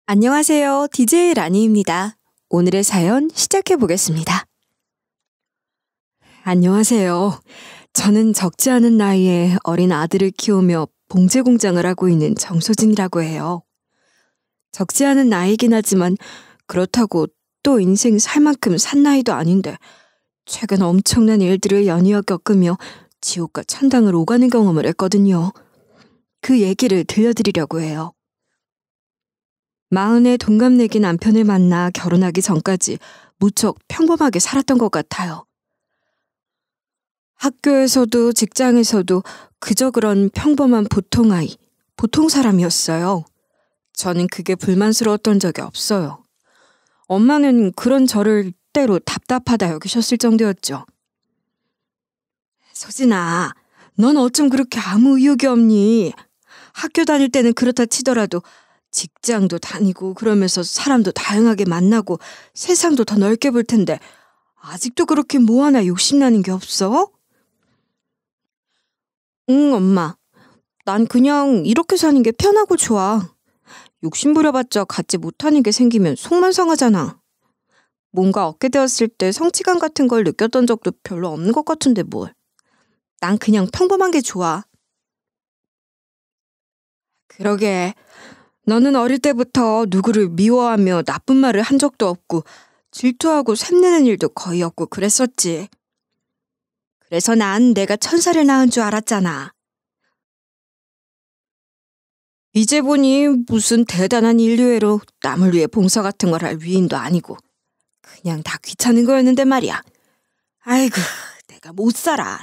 안녕하세요. DJ 라니입니다. 오늘의 사연 시작해 보겠습니다. 안녕하세요. 저는 적지 않은 나이에 어린 아들을 키우며 봉제 공장을 하고 있는 정소진이라고 해요. 적지 않은 나이긴 하지만 그렇다고 또 인생 살 만큼 산 나이도 아닌데 최근 엄청난 일들을 연이어 겪으며 지옥과 천당을 오가는 경험을 했거든요. 그 얘기를 들려드리려고 해요. 40에 동갑내기 남편을 만나 결혼하기 전까지 무척 평범하게 살았던 것 같아요. 학교에서도 직장에서도 그저 그런 평범한 보통 아이, 보통 사람이었어요. 저는 그게 불만스러웠던 적이 없어요. 엄마는 그런 저를 때로 답답하다 여기셨을 정도였죠. 소진아, 넌 어쩜 그렇게 아무 의욕이 없니? 학교 다닐 때는 그렇다 치더라도 직장도 다니고 그러면서 사람도 다양하게 만나고 세상도 더 넓게 볼 텐데 아직도 그렇게 뭐 하나 욕심나는 게 없어? 응, 엄마. 난 그냥 이렇게 사는 게 편하고 좋아. 욕심 부려봤자 갖지 못하는 게 생기면 속만 상하잖아. 뭔가 얻게 되었을 때 성취감 같은 걸 느꼈던 적도 별로 없는 것 같은데 뭘. 난 그냥 평범한 게 좋아. 그러게. 너는 어릴 때부터 누구를 미워하며 나쁜 말을 한 적도 없고 질투하고 샘내는 일도 거의 없고 그랬었지. 그래서 난 내가 천사를 낳은 줄 알았잖아. 이제 보니 무슨 대단한 인류애로 남을 위해 봉사 같은 걸 할 위인도 아니고 그냥 다 귀찮은 거였는데 말이야. 아이고, 내가 못 살아.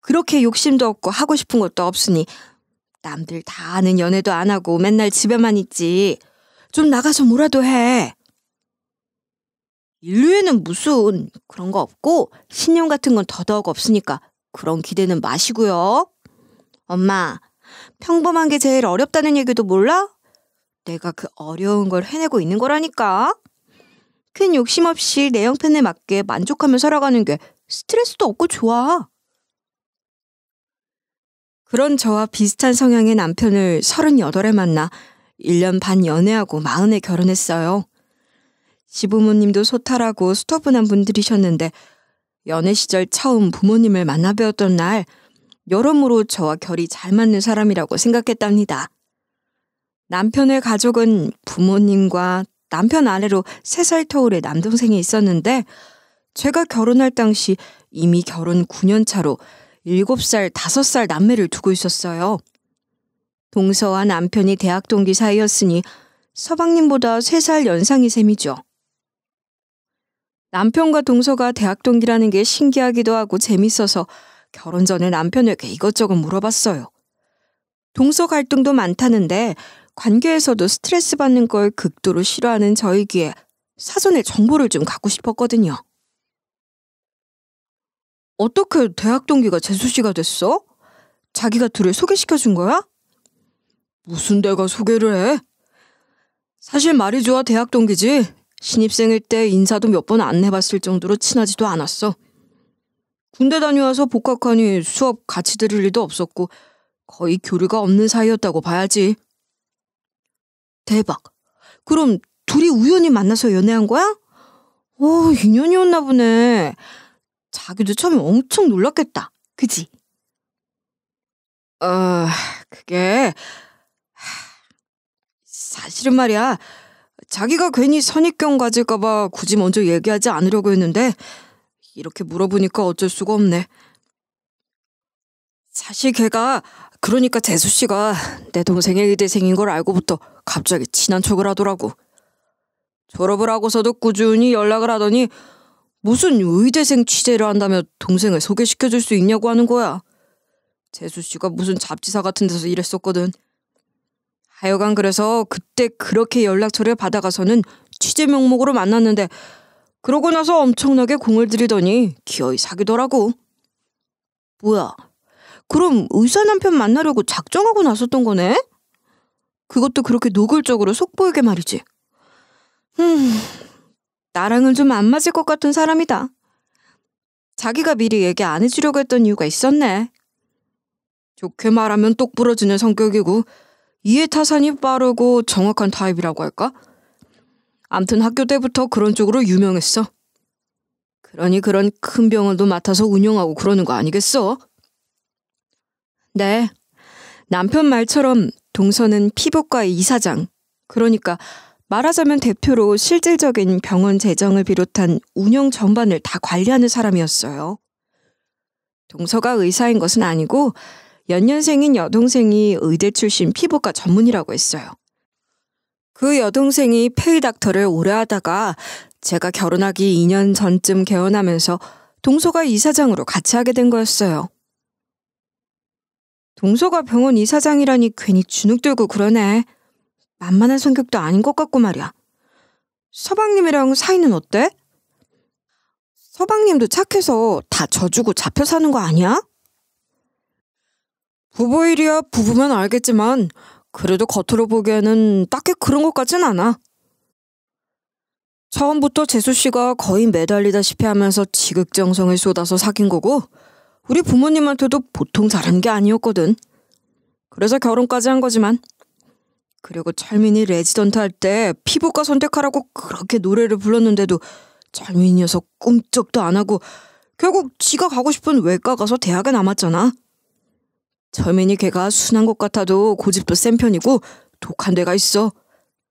그렇게 욕심도 없고 하고 싶은 것도 없으니 남들 다 아는 연애도 안 하고 맨날 집에만 있지. 좀 나가서 뭐라도 해. 인류에는 무슨 그런 거 없고 신념 같은 건 더더욱 없으니까 그런 기대는 마시고요. 엄마, 평범한 게 제일 어렵다는 얘기도 몰라? 내가 그 어려운 걸 해내고 있는 거라니까. 큰 욕심 없이 내 형편에 맞게 만족하며 살아가는 게 스트레스도 없고 좋아. 그런 저와 비슷한 성향의 남편을 38에 만나 1년 반 연애하고 40에 결혼했어요. 시부모님도 소탈하고 수터분한 분들이셨는데 연애 시절 처음 부모님을 만나 뵈었던 날 여러모로 저와 결이 잘 맞는 사람이라고 생각했답니다. 남편의 가족은 부모님과 남편 아래로 3살 터울의 남동생이 있었는데 제가 결혼할 당시 이미 결혼 9년 차로 7살, 5살 남매를 두고 있었어요. 동서와 남편이 대학 동기 사이였으니 서방님보다 3살 연상이 셈이죠. 남편과 동서가 대학 동기라는 게 신기하기도 하고 재밌어서 결혼 전에 남편에게 이것저것 물어봤어요. 동서 갈등도 많다는데 관계에서도 스트레스 받는 걸 극도로 싫어하는 저이기에 사전에 정보를 좀 갖고 싶었거든요. 어떻게 대학 동기가 재수 씨가 됐어? 자기가 둘을 소개시켜준 거야? 무슨 내가 소개를 해? 사실 말이 좋아 대학 동기지. 신입생일 때 인사도 몇 번 안 해봤을 정도로 친하지도 않았어. 군대 다녀와서 복학하니 수업 같이 들을 일도 없었고 거의 교류가 없는 사이였다고 봐야지. 대박. 그럼 둘이 우연히 만나서 연애한 거야? 인연이었나 보네. 자기도 처음에 엄청 놀랐겠다. 그지? 그게 사실은 말이야. 자기가 괜히 선입견 가질까봐 굳이 먼저 얘기하지 않으려고 했는데 이렇게 물어보니까 어쩔 수가 없네. 사실 걔가 그러니까 재수 씨가 내 동생의 의대생인 걸 알고부터 갑자기 친한 척을 하더라고. 졸업을 하고서도 꾸준히 연락을 하더니 무슨 의대생 취재를 한다며 동생을 소개시켜줄 수 있냐고 하는 거야. 재수 씨가 무슨 잡지사 같은 데서 일했었거든. 하여간 그래서 그때 그렇게 연락처를 받아가서는 취재 명목으로 만났는데 그러고 나서 엄청나게 공을 들이더니 기어이 사귀더라고. 뭐야, 그럼 의사 남편 만나려고 작정하고 나섰던 거네? 그것도 그렇게 노골적으로 속보이게 말이지. 나랑은 좀 안 맞을 것 같은 사람이다. 자기가 미리 얘기 안 해주려고 했던 이유가 있었네. 좋게 말하면 똑부러지는 성격이고 이해타산이 빠르고 정확한 타입이라고 할까? 암튼 학교 때부터 그런 쪽으로 유명했어. 그러니 그런 큰 병원도 맡아서 운영하고 그러는 거 아니겠어? 네. 남편 말처럼 동서는 피부과 이사장, 그러니까 말하자면 대표로 실질적인 병원 재정을 비롯한 운영 전반을 다 관리하는 사람이었어요. 동서가 의사인 것은 아니고 연년생인 여동생이 의대 출신 피부과 전문의라고 했어요. 그 여동생이 페이닥터를 오래 하다가 제가 결혼하기 2년 전쯤 개원하면서 동서가 이사장으로 같이 하게 된 거였어요. 동서가 병원 이사장이라니 괜히 주눅 들고 그러네. 만만한 성격도 아닌 것 같고 말이야. 서방님이랑 사이는 어때? 서방님도 착해서 다 져주고 잡혀 사는 거 아니야? 부부일이야 부부면 알겠지만 그래도 겉으로 보기에는 딱히 그런 것 같진 않아. 처음부터 재수씨가 거의 매달리다시피 하면서 지극정성을 쏟아서 사귄 거고 우리 부모님한테도 보통 잘한 게 아니었거든. 그래서 결혼까지 한 거지만. 그리고 철민이 레지던트 할 때 피부과 선택하라고 그렇게 노래를 불렀는데도 철민이 녀석 꿈쩍도 안 하고 결국 지가 가고 싶은 외과 가서 대학에 남았잖아. 철민이 걔가 순한 것 같아도 고집도 센 편이고 독한 데가 있어.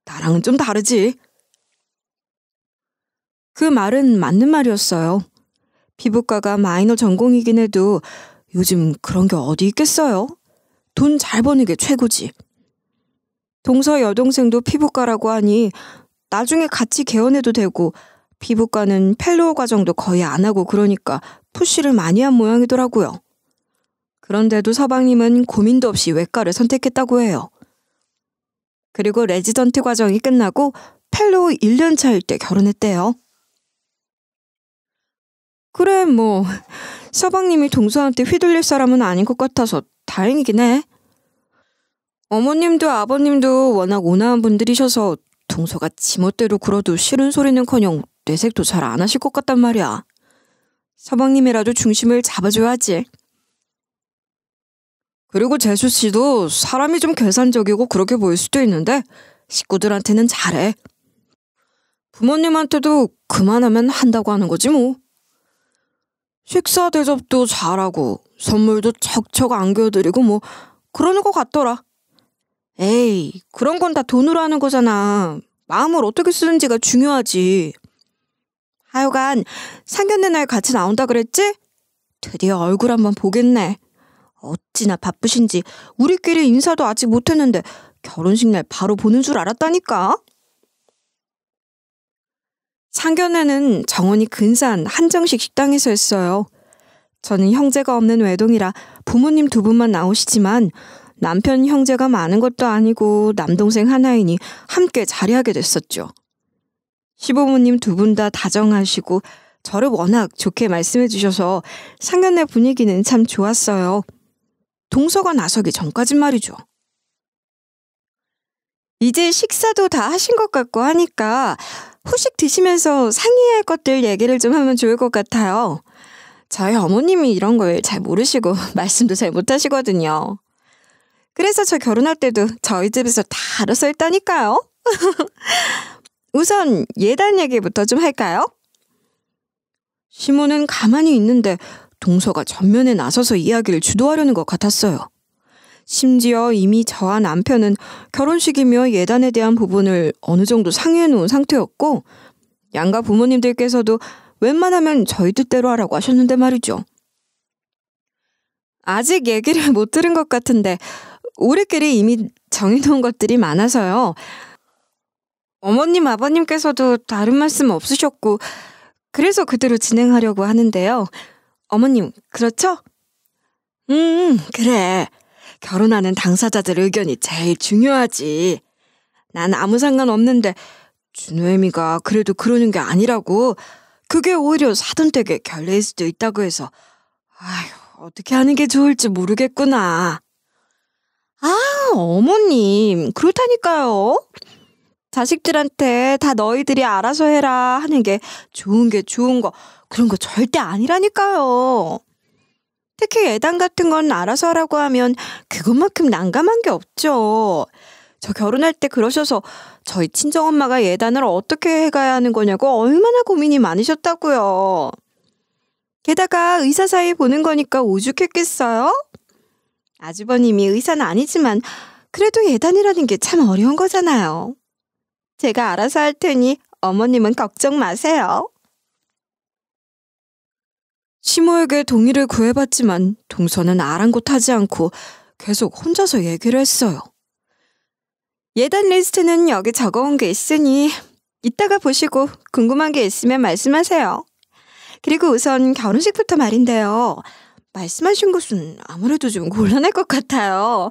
나랑은 좀 다르지. 그 말은 맞는 말이었어요. 피부과가 마이너 전공이긴 해도 요즘 그런 게 어디 있겠어요? 돈 잘 버는 게 최고지. 동서 여동생도 피부과라고 하니 나중에 같이 개원해도 되고 피부과는 펠로우 과정도 거의 안 하고 그러니까 푸시를 많이 한 모양이더라고요. 그런데도 서방님은 고민도 없이 외과를 선택했다고 해요. 그리고 레지던트 과정이 끝나고 펠로우 1년 차일 때 결혼했대요. 그래 뭐 서방님이 동서한테 휘둘릴 사람은 아닌 것 같아서 다행이긴 해. 어머님도 아버님도 워낙 온화한 분들이셔서 동서가 지멋대로 굴어도 싫은 소리는커녕 내색도 잘 안 하실 것 같단 말이야. 서방님이라도 중심을 잡아줘야지. 그리고 재수씨도 사람이 좀 계산적이고 그렇게 보일 수도 있는데 식구들한테는 잘해. 부모님한테도 그만하면 한다고 하는 거지 뭐. 식사 대접도 잘하고 선물도 척척 안겨드리고 뭐 그러는 것 같더라. 에이, 그런 건 다 돈으로 하는 거잖아. 마음을 어떻게 쓰는지가 중요하지. 하여간 상견례 날 같이 나온다 그랬지? 드디어 얼굴 한번 보겠네. 어찌나 바쁘신지 우리끼리 인사도 아직 못했는데 결혼식 날 바로 보는 줄 알았다니까. 상견례는 정원이 근사한 한정식 식당에서 했어요. 저는 형제가 없는 외동이라 부모님 두 분만 나오시지만 남편 형제가 많은 것도 아니고 남동생 하나이니 함께 자리하게 됐었죠. 시부모님 두 분 다 다정하시고 저를 워낙 좋게 말씀해 주셔서 상견례 분위기는 참 좋았어요. 동서가 나서기 전까진 말이죠. 이제 식사도 다 하신 것 같고 하니까 후식 드시면서 상의해야 할 것들 얘기를 좀 하면 좋을 것 같아요. 저희 어머님이 이런 걸 잘 모르시고 말씀도 잘 못하시거든요. 그래서 저 결혼할 때도 저희 집에서 다 알아서 했다니까요. 우선 예단 얘기부터 좀 할까요? 시모는 가만히 있는데 동서가 전면에 나서서 이야기를 주도하려는 것 같았어요. 심지어 이미 저와 남편은 결혼식이며 예단에 대한 부분을 어느 정도 상의해 놓은 상태였고 양가 부모님들께서도 웬만하면 저희 뜻대로 하라고 하셨는데 말이죠. 아직 얘기를 못 들은 것 같은데 우리끼리 이미 정해놓은 것들이 많아서요. 어머님, 아버님께서도 다른 말씀 없으셨고 그래서 그대로 진행하려고 하는데요. 어머님, 그렇죠? 그래. 결혼하는 당사자들 의견이 제일 중요하지. 난 아무 상관없는데 준호애미가 그래도 그러는 게 아니라고. 그게 오히려 사돈댁의 결례일 수도 있다고 해서 아휴, 어떻게 하는 게 좋을지 모르겠구나. 아, 어머님, 그렇다니까요. 자식들한테 다 너희들이 알아서 해라 하는 게 좋은 거 그런 거 절대 아니라니까요. 특히 예단 같은 건 알아서 하라고 하면 그것만큼 난감한 게 없죠. 저 결혼할 때 그러셔서 저희 친정엄마가 예단을 어떻게 해가야 하는 거냐고 얼마나 고민이 많으셨다고요. 게다가 의사 사이 보는 거니까 오죽했겠어요? 아주버님이 의사는 아니지만 그래도 예단이라는 게 참 어려운 거잖아요. 제가 알아서 할 테니 어머님은 걱정 마세요. 시모에게 동의를 구해봤지만 동서는 아랑곳하지 않고 계속 혼자서 얘기를 했어요. 예단 리스트는 여기 적어온 게 있으니 이따가 보시고 궁금한 게 있으면 말씀하세요. 그리고 우선 결혼식부터 말인데요. 말씀하신 곳은 아무래도 좀 곤란할 것 같아요.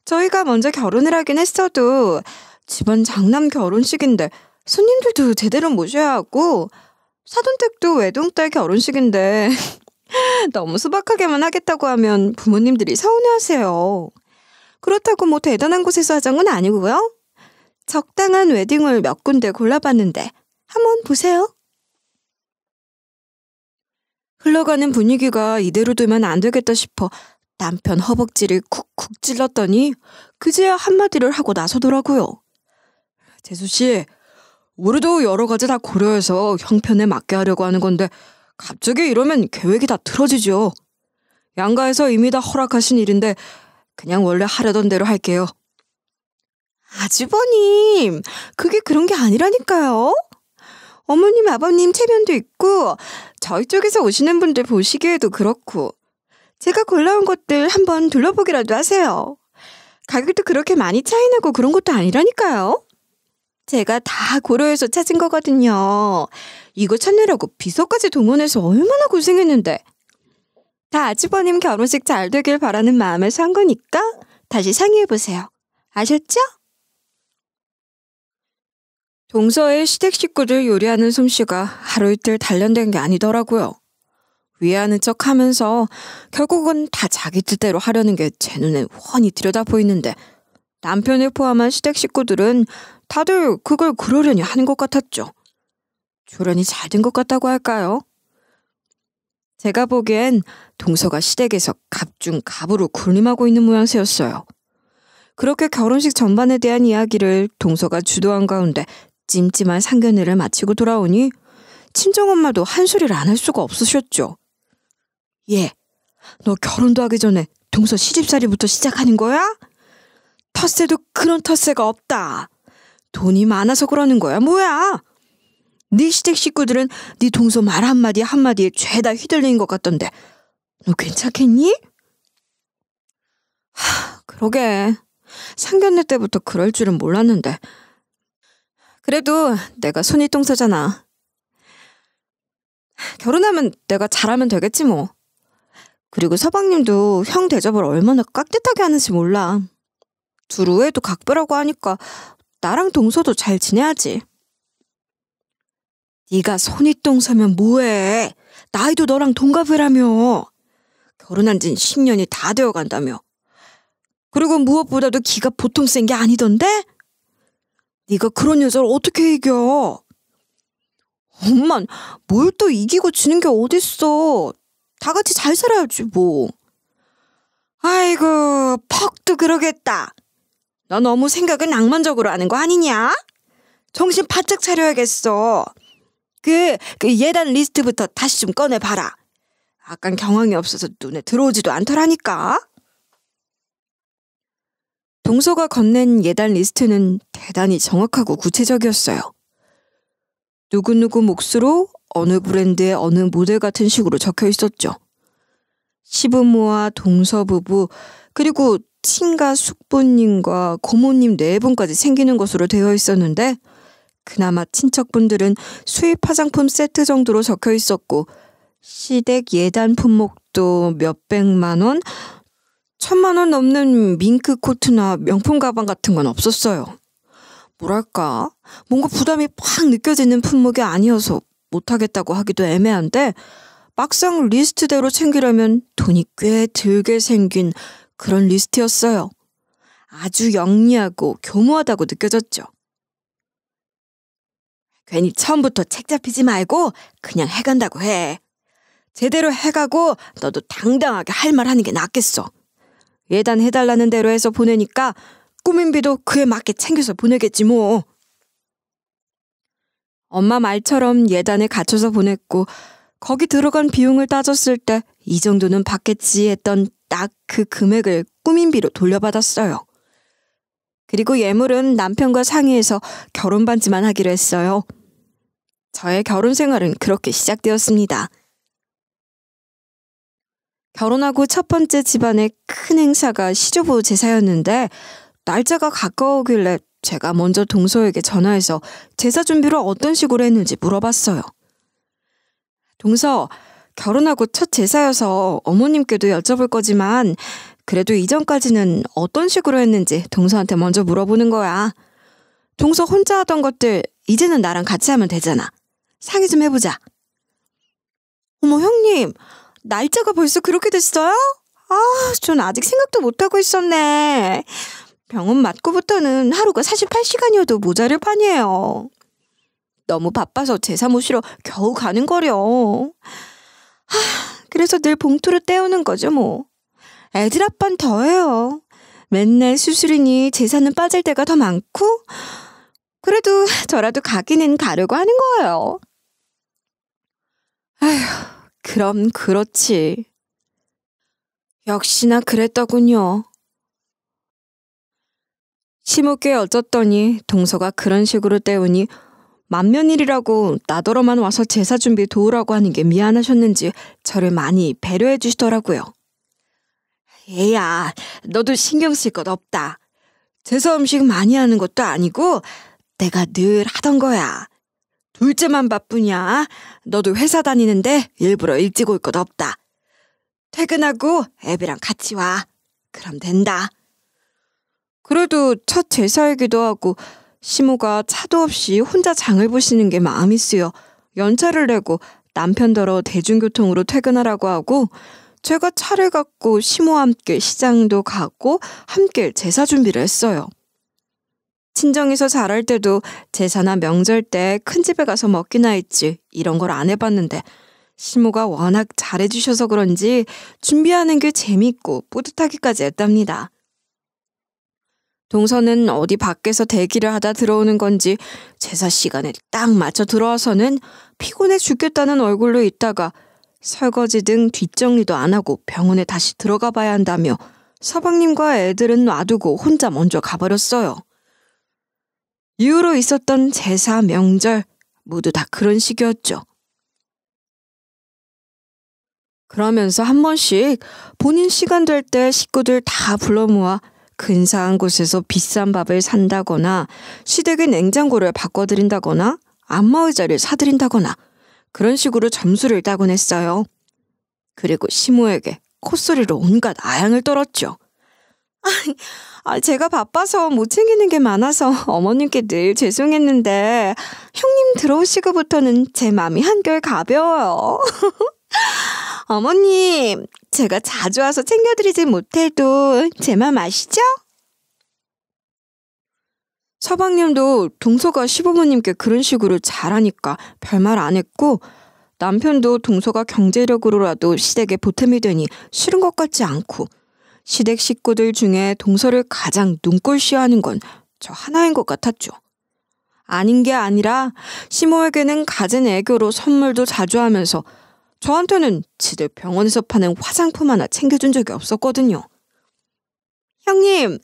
저희가 먼저 결혼을 하긴 했어도 집안 장남 결혼식인데 손님들도 제대로 모셔야 하고 사돈댁도 외동딸 결혼식인데 너무 소박하게만 하겠다고 하면 부모님들이 서운해하세요. 그렇다고 뭐 대단한 곳에서 하자는 건 아니고요. 적당한 웨딩홀 몇 군데 골라봤는데 한번 보세요. 흘러가는 분위기가 이대로 두면 안 되겠다 싶어 남편 허벅지를 쿡쿡 찔렀더니 그제야 한마디를 하고 나서더라고요. 재수씨, 우리도 여러 가지 다 고려해서 형편에 맞게 하려고 하는 건데 갑자기 이러면 계획이 다 틀어지죠. 양가에서 이미 다 허락하신 일인데 그냥 원래 하려던 대로 할게요. 아주버님, 그게 그런 게 아니라니까요. 어머님, 아버님 체면도 있고 저희 쪽에서 오시는 분들 보시기에도 그렇고 제가 골라온 것들 한번 둘러보기라도 하세요. 가격도 그렇게 많이 차이나고 그런 것도 아니라니까요. 제가 다 고려해서 찾은 거거든요. 이거 찾느라고 비서까지 동원해서 얼마나 고생했는데. 다 아주버님 결혼식 잘 되길 바라는 마음에서 한 거니까 다시 상의해보세요. 아셨죠? 동서의 시댁 식구들 요리하는 솜씨가 하루 이틀 단련된 게 아니더라고요. 위하는 척 하면서 결국은 다 자기 뜻대로 하려는 게 제 눈엔 훤히 들여다보이는데 남편을 포함한 시댁 식구들은 다들 그걸 그러려니 하는 것 같았죠. 조련이 잘 된 것 같다고 할까요? 제가 보기엔 동서가 시댁에서 갑중 갑으로 군림하고 있는 모양새였어요. 그렇게 결혼식 전반에 대한 이야기를 동서가 주도한 가운데 찜찜한 상견례를 마치고 돌아오니 친정엄마도 한 소리를 안 할 수가 없으셨죠. 얘, 너 결혼도 하기 전에 동서 시집살이부터 시작하는 거야? 텃세도 그런 텃세가 없다. 돈이 많아서 그러는 거야 뭐야? 네 시댁 식구들은 네 동서 말 한마디 한마디에 죄다 휘둘리는 것 같던데 너 괜찮겠니? 그러게 상견례 때부터 그럴 줄은 몰랐는데 그래도 내가 손윗동서잖아. 결혼하면 내가 잘하면 되겠지 뭐. 그리고 서방님도 형 대접을 얼마나 깍듯하게 하는지 몰라. 둘 우애도 각별하고 하니까 나랑 동서도 잘 지내야지. 네가 손윗동서면 뭐해. 나이도 너랑 동갑이라며. 결혼한 진 10년이 다 되어간다며. 그리고 무엇보다도 기가 보통 센 게 아니던데? 네가 그런 여자를 어떻게 이겨? 엄만 뭘 또 이기고 지는 게 어딨어. 다 같이 잘 살아야지 뭐. 아이고 퍽도 그러겠다. 너 너무 생각을 낭만적으로 하는 거 아니냐? 정신 바짝 차려야겠어. 그 예단 리스트부터 다시 좀 꺼내봐라. 아깐 경황이 없어서 눈에 들어오지도 않더라니까. 동서가 건넨 예단 리스트는 대단히 정확하고 구체적이었어요. 누구누구 몫으로 어느 브랜드의 어느 모델 같은 식으로 적혀 있었죠. 시부모와 동서 부부 그리고 친가 숙부님과 고모님 4분까지 챙기는 것으로 되어 있었는데 그나마 친척분들은 수입 화장품 세트 정도로 적혀 있었고 시댁 예단 품목도 몇백만 원, 1000만 원 넘는 밍크 코트나 명품 가방 같은 건 없었어요. 뭐랄까 뭔가 부담이 팍 느껴지는 품목이 아니어서 못하겠다고 하기도 애매한데 막상 리스트대로 챙기려면 돈이 꽤 들게 생긴 그런 리스트였어요. 아주 영리하고 교모하다고 느껴졌죠. 괜히 처음부터 책 잡히지 말고 그냥 해간다고 해. 제대로 해가고 너도 당당하게 할 말 하는 게 낫겠어. 예단 해달라는 대로 해서 보내니까 꾸민비도 그에 맞게 챙겨서 보내겠지 뭐. 엄마 말처럼 예단에 갖춰서 보냈고 거기 들어간 비용을 따졌을 때 이 정도는 받겠지 했던 딱 그 금액을 꾸민비로 돌려받았어요. 그리고 예물은 남편과 상의해서 결혼 반지만 하기로 했어요. 저의 결혼 생활은 그렇게 시작되었습니다. 결혼하고 첫 번째 집안의 큰 행사가 시조부 제사였는데 날짜가 가까우길래 제가 먼저 동서에게 전화해서 제사 준비를 어떤 식으로 했는지 물어봤어요. 동서, 결혼하고 첫 제사여서 어머님께도 여쭤볼 거지만 그래도 이전까지는 어떤 식으로 했는지 동서한테 먼저 물어보는 거야. 동서 혼자 하던 것들 이제는 나랑 같이 하면 되잖아. 상의 좀 해보자. 어머 형님, 날짜가 벌써 그렇게 됐어요? 전 아직 생각도 못하고 있었네. 병원 맞고부터는 하루가 48시간이어도 모자랄 판이에요. 너무 바빠서 제사 모시러 겨우 가는 거려. 그래서 늘 봉투를 떼우는 거죠 뭐. 애들 아빠는 더해요. 맨날 수술이니 제사는 빠질 때가 더 많고 그래도 저라도 가기는 가려고 하는 거예요. 아휴, 그럼 그렇지. 역시나 그랬더군요. 시무께 여쭸더니 동서가 그런 식으로 때우니 만면일이라고 나더러만 와서 제사 준비 도우라고 하는 게 미안하셨는지 저를 많이 배려해 주시더라고요. 얘야, 너도 신경 쓸 것 없다. 제사 음식 많이 하는 것도 아니고 내가 늘 하던 거야. 둘째만 바쁘냐? 너도 회사 다니는데 일부러 일찍 올 것 없다. 퇴근하고 애비랑 같이 와. 그럼 된다. 그래도 첫 제사이기도 하고 시모가 차도 없이 혼자 장을 보시는 게 마음이 쓰여 연차를 내고 남편더러 대중교통으로 퇴근하라고 하고 제가 차를 갖고 시모와 함께 시장도 가고 함께 제사 준비를 했어요. 친정에서 잘할 때도 제사나 명절 때 큰 집에 가서 먹기나 했지 이런 걸 안 해봤는데 시모가 워낙 잘해주셔서 그런지 준비하는 게 재밌고 뿌듯하기까지 했답니다. 동서는 어디 밖에서 대기를 하다 들어오는 건지 제사 시간에 딱 맞춰 들어와서는 피곤해 죽겠다는 얼굴로 있다가 설거지 등 뒷정리도 안 하고 병원에 다시 들어가 봐야 한다며 서방님과 애들은 놔두고 혼자 먼저 가버렸어요. 이후로 있었던 제사, 명절 모두 다 그런 식이었죠. 그러면서 한 번씩 본인 시간 될 때 식구들 다 불러 모아 근사한 곳에서 비싼 밥을 산다거나 시댁의 냉장고를 바꿔드린다거나 안마의자를 사드린다거나 그런 식으로 점수를 따곤 했어요. 그리고 시모에게 콧소리로 온갖 아양을 떨었죠. 제가 바빠서 못 챙기는 게 많아서 어머님께 늘 죄송했는데 형님 들어오시고부터는 제 마음이 한결 가벼워요. 어머님, 제가 자주 와서 챙겨드리지 못해도 제 맘 아시죠? 서방님도 동서가 시부모님께 그런 식으로 잘하니까 별말 안 했고 남편도 동서가 경제력으로라도 시댁에 보탬이 되니 싫은 것 같지 않고 시댁 식구들 중에 동서를 가장 눈꼴시하는 건 저 하나인 것 같았죠. 아닌 게 아니라 시모에게는 갖은 애교로 선물도 자주 하면서 저한테는 지들 병원에서 파는 화장품 하나 챙겨준 적이 없었거든요. 형님,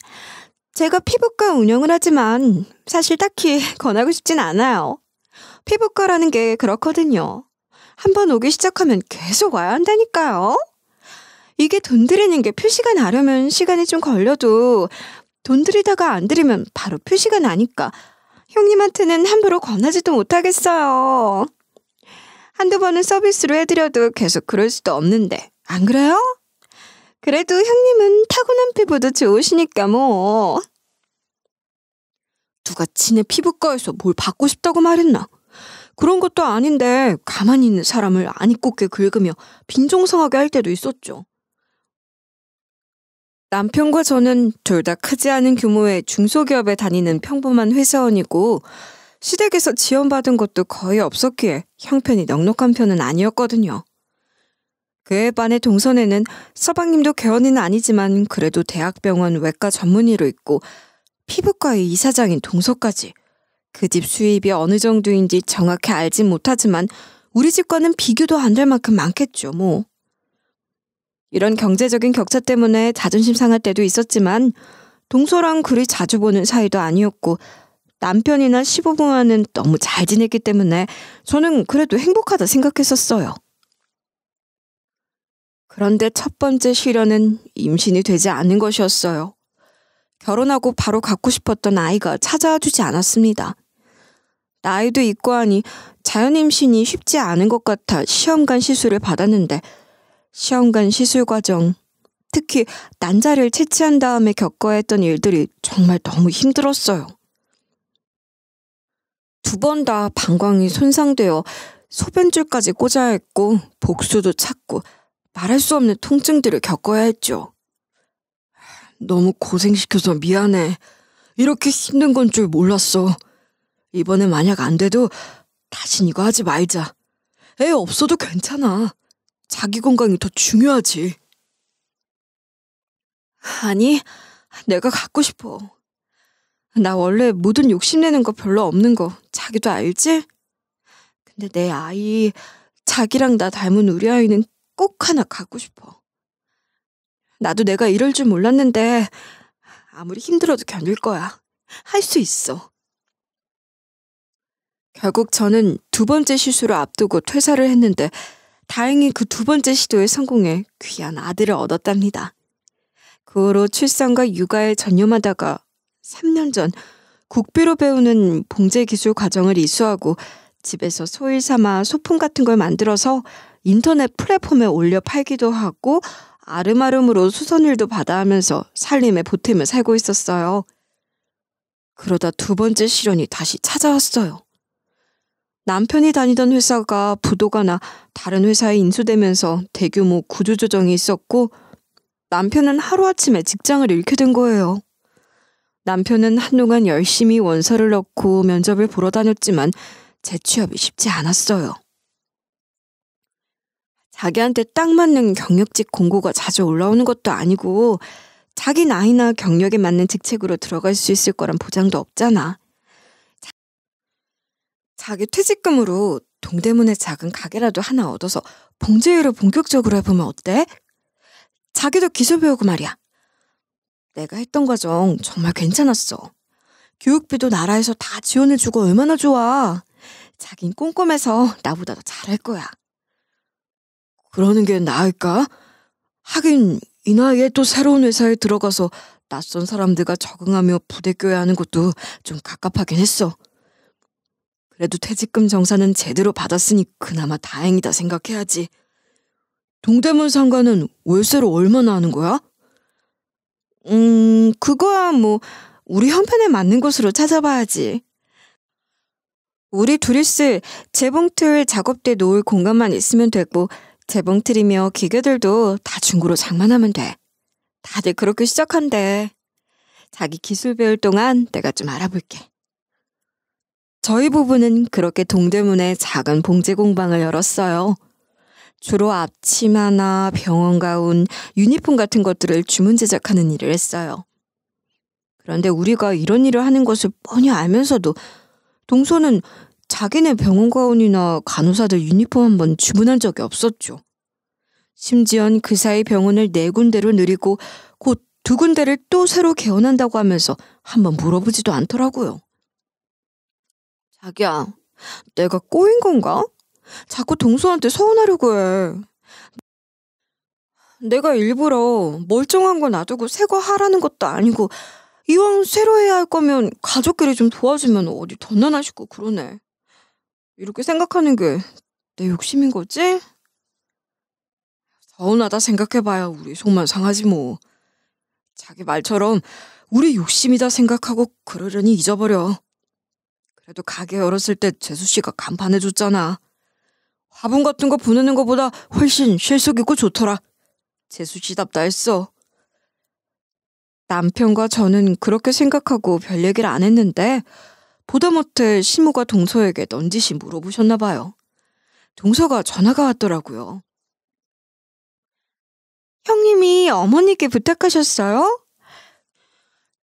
제가 피부과 운영을 하지만 사실 딱히 권하고 싶진 않아요. 피부과라는 게 그렇거든요. 한번 오기 시작하면 계속 와야 한다니까요. 이게 돈 들이는 게 표시가 나려면 시간이 좀 걸려도 돈 들이다가 안 들이면 바로 표시가 나니까 형님한테는 함부로 권하지도 못하겠어요. 한두 번은 서비스로 해드려도 계속 그럴 수도 없는데 안 그래요? 그래도 형님은 타고난 피부도 좋으시니까 뭐. 누가 지네 피부과에서 뭘 받고 싶다고 말했나? 그런 것도 아닌데 가만히 있는 사람을 아니 꽂게 긁으며 빈정상하게 할 때도 있었죠. 남편과 저는 둘 다 크지 않은 규모의 중소기업에 다니는 평범한 회사원이고 시댁에서 지원받은 것도 거의 없었기에 형편이 넉넉한 편은 아니었거든요. 그에 반해 동선에는 서방님도 개원이는 아니지만 그래도 대학병원 외과 전문의로 있고 피부과의 이사장인 동서까지. 그 집 수입이 어느 정도인지 정확히 알진 못하지만 우리 집과는 비교도 안 될 만큼 많겠죠, 뭐. 이런 경제적인 격차 때문에 자존심 상할 때도 있었지만 동서랑 그리 자주 보는 사이도 아니었고 남편이나 시부모와는 너무 잘 지냈기 때문에 저는 그래도 행복하다 생각했었어요. 그런데 첫 번째 시련은 임신이 되지 않은 것이었어요. 결혼하고 바로 갖고 싶었던 아이가 찾아와 주지 않았습니다. 나이도 있고 하니 자연 임신이 쉽지 않은 것 같아 시험관 시술을 받았는데 시험관 시술 과정, 특히 난자를 채취한 다음에 겪어야 했던 일들이 정말 너무 힘들었어요. 2번 다 방광이 손상되어 소변줄까지 꽂아야 했고 복수도 찾고 말할 수 없는 통증들을 겪어야 했죠. 너무 고생시켜서 미안해. 이렇게 힘든 건 줄 몰랐어. 이번에 만약 안 돼도 다신 이거 하지 말자. 애 없어도 괜찮아. 자기 건강이 더 중요하지. 아니, 내가 갖고 싶어. 나 원래 뭐든 욕심내는 거 별로 없는 거 자기도 알지? 근데 내 아이, 자기랑 나 닮은 우리 아이는 꼭 하나 갖고 싶어. 나도 내가 이럴 줄 몰랐는데 아무리 힘들어도 견딜 거야. 할 수 있어. 결국 저는 2번째 시술을 앞두고 퇴사를 했는데 다행히 그 2번째 시도에 성공해 귀한 아들을 얻었답니다. 그 후로 출산과 육아에 전념하다가 3년 전 국비로 배우는 봉제 기술 과정을 이수하고 집에서 소일 삼아 소품 같은 걸 만들어서 인터넷 플랫폼에 올려 팔기도 하고 아름아름으로 수선일도 받아 하면서 살림의 보탬을 살고 있었어요. 그러다 2번째 시련이 다시 찾아왔어요. 남편이 다니던 회사가 부도가 나 다른 회사에 인수되면서 대규모 구조조정이 있었고 남편은 하루아침에 직장을 잃게 된 거예요. 남편은 한동안 열심히 원서를 넣고 면접을 보러 다녔지만 재취업이 쉽지 않았어요. 자기한테 딱 맞는 경력직 공고가 자주 올라오는 것도 아니고 자기 나이나 경력에 맞는 직책으로 들어갈 수 있을 거란 보장도 없잖아. 자기 퇴직금으로 동대문에 작은 가게라도 하나 얻어서 봉제일을 본격적으로 해보면 어때? 자기도 기술 배우고 말이야. 내가 했던 과정 정말 괜찮았어. 교육비도 나라에서 다 지원해주고 얼마나 좋아. 자긴 꼼꼼해서 나보다 더 잘할 거야. 그러는 게 나을까? 하긴 이 나이에 또 새로운 회사에 들어가서 낯선 사람들과 적응하며 부대껴야 하는 것도 좀 갑갑하긴 했어. 그래도 퇴직금 정산은 제대로 받았으니 그나마 다행이다 생각해야지. 동대문 상가는 월세로 얼마나 하는 거야? 그거야 뭐 우리 형편에 맞는 곳으로 찾아봐야지. 우리 둘이 쓸 재봉틀 작업대 놓을 공간만 있으면 되고 재봉틀이며 기계들도 다 중고로 장만하면 돼. 다들 그렇게 시작한대. 자기 기술 배울 동안 내가 좀 알아볼게. 저희 부부는 그렇게 동대문에 작은 봉제 공방을 열었어요. 주로 앞치마나 병원 가운, 유니폼 같은 것들을 주문 제작하는 일을 했어요. 그런데 우리가 이런 일을 하는 것을 뻔히 알면서도 동서는 자기네 병원 가운이나 간호사들 유니폼 한번 주문한 적이 없었죠. 심지어는 그 사이 병원을 4군데로 늘리고 곧 2군데를 또 새로 개원한다고 하면서 한번 물어보지도 않더라고요. 자기야, 내가 꼬인 건가? 자꾸 동서한테 서운하려고 해. 내가 일부러 멀쩡한 거 놔두고 새 거 하라는 것도 아니고 이왕 새로 해야 할 거면 가족끼리 좀 도와주면 어디 덧나나시고 그러네. 이렇게 생각하는 게 내 욕심인 거지? 서운하다 생각해봐야 우리 속만 상하지 뭐. 자기 말처럼 우리 욕심이다 생각하고 그러려니 잊어버려. 그래도 가게 열었을 때 재수씨가 간판해줬잖아. 화분 같은 거 보내는 것보다 훨씬 실속 있고 좋더라. 재수씨답다 했어. 남편과 저는 그렇게 생각하고 별 얘기를 안 했는데 보다 못해 시모가 동서에게 넌지시 물어보셨나 봐요. 동서가 전화가 왔더라고요. 형님이 어머니께 부탁하셨어요?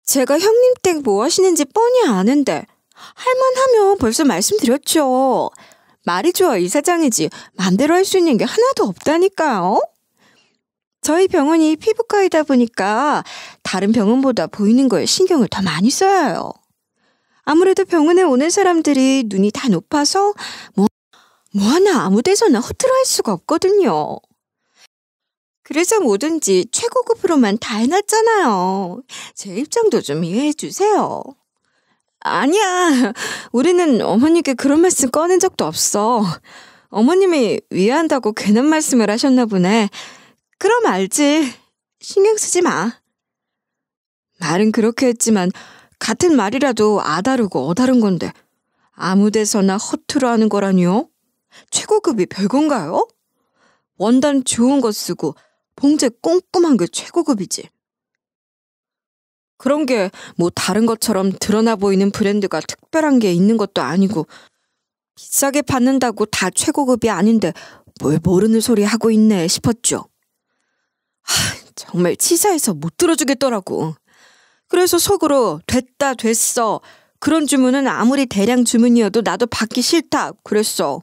제가 형님 댁 뭐 하시는지 뻔히 아는데 할만하면 벌써 말씀드렸죠. 말이 좋아 이사장이지 맘대로 할 수 있는 게 하나도 없다니까요. 저희 병원이 피부과이다 보니까 다른 병원보다 보이는 거에 신경을 더 많이 써요. 아무래도 병원에 오는 사람들이 눈이 다 높아서 뭐 하나 아무 데서나 허투루 할 수가 없거든요. 그래서 뭐든지 최고급으로만 다 해놨잖아요. 제 입장도 좀 이해해 주세요. 아니야. 우리는 어머니께 그런 말씀 꺼낸 적도 없어. 어머님이 위한다고 괜한 말씀을 하셨나 보네. 그럼 알지. 신경 쓰지 마. 말은 그렇게 했지만 같은 말이라도 아다르고 어다른 건데 아무 데서나 허투루 하는 거라니요? 최고급이 별건가요? 원단 좋은 거 쓰고 봉제 꼼꼼한 게 최고급이지. 그런 게 뭐 다른 것처럼 드러나 보이는 브랜드가 특별한 게 있는 것도 아니고 비싸게 받는다고 다 최고급이 아닌데 뭘 모르는 소리 하고 있네 싶었죠. 정말 치사해서 못 들어주겠더라고. 그래서 속으로 됐다 됐어. 그런 주문은 아무리 대량 주문이어도 나도 받기 싫다 그랬어.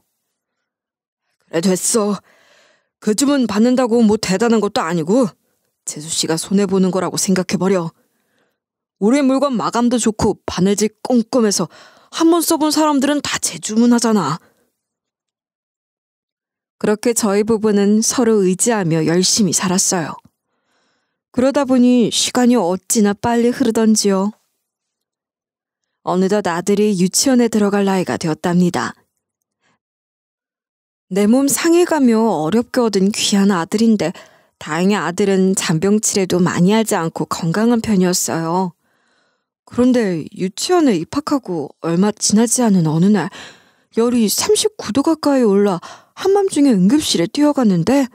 그래 됐어. 그 주문 받는다고 뭐 대단한 것도 아니고 재수씨가 손해보는 거라고 생각해버려. 우리 물건 마감도 좋고 바느질 꼼꼼해서 한 번 써본 사람들은 다 재주문하잖아. 그렇게 저희 부부는 서로 의지하며 열심히 살았어요. 그러다 보니 시간이 어찌나 빨리 흐르던지요. 어느덧 아들이 유치원에 들어갈 나이가 되었답니다. 내 몸 상해가며 어렵게 얻은 귀한 아들인데 다행히 아들은 잔병치레도 많이 하지 않고 건강한 편이었어요. 그런데 유치원에 입학하고 얼마 지나지 않은 어느 날 열이 39도 가까이 올라 한밤중에 응급실에 뛰어갔는데